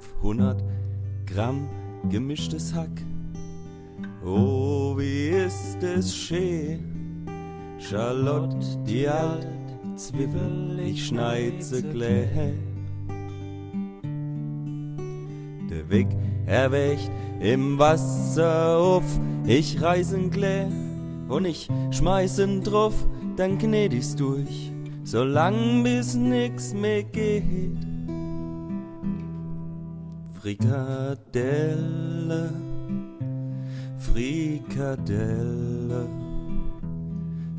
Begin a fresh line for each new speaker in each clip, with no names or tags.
500 Gramm gemischtes Hack. Oh, wie ist es schön, Charlotte, die alt Zwiebel, ich schneid sie gleich. Der Weg erwächt im Wasser auf, ich reißen gleich und ich schmeißen drauf, dann knet ich's durch, solang bis nix mehr geht. Frikadelle, Frikadelle,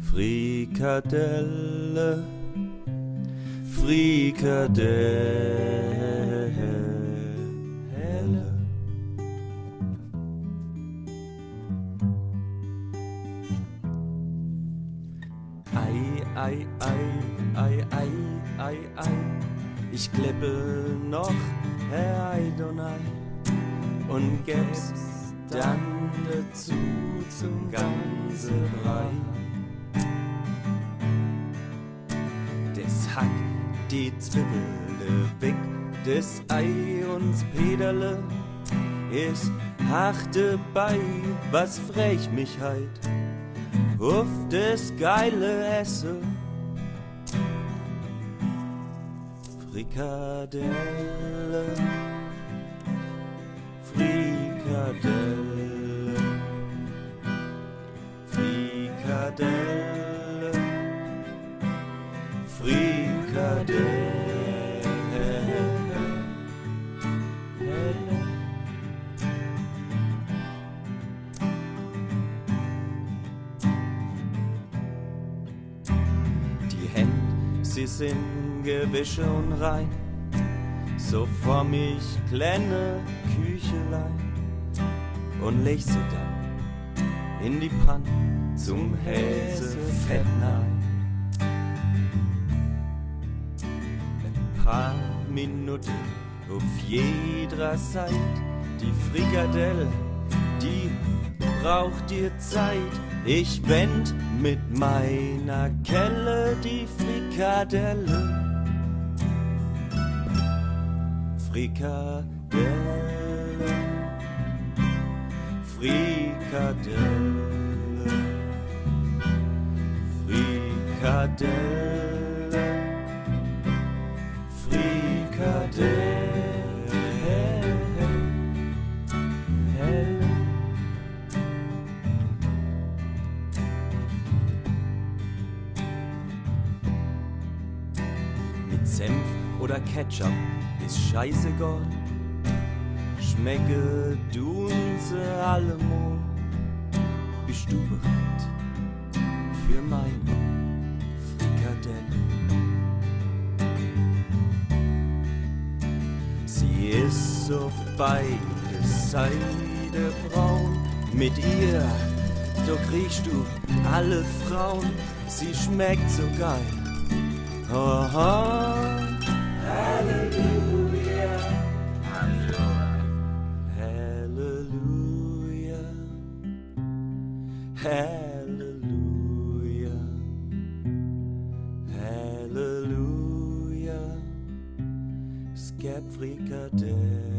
Frikadelle, Frikadelle. Ei, ei, ei, ei, ei, ei, ich kleppe noch Ei Donai und gäb's dann dazu zum ganze Brei. Das Hack, die Zwiebel, weg, das Ei und Peterle, ist harte bei, was frech mich heit, auf das geile Essen. Frikadelle, Frikadelle, Frikadelle, Frikadelle. Die Hände, sie sind gewische und rein, so vor mich kleine Küchelein und leg sie dann in die Panne zum Häsefett nein. Ein paar Minuten auf jeder Seite, die Frikadelle, die braucht dir Zeit. Ich wend mit meiner Kelle die Frikadelle. Frikadelle, Frikadelle, Frikadelle, Frikadelle. Mit Senf oder Ketchup ist scheißegal, schmecke du sie allemal. Bist du bereit für meine Frikadelle? Sie ist auf beide Seiten braun, mit ihr, da kriegst du alle Frauen, sie schmeckt so geil. Oh, oh. Halleluja, Halleluja, Halleluja, Halleluja, es gäb Frikadelle.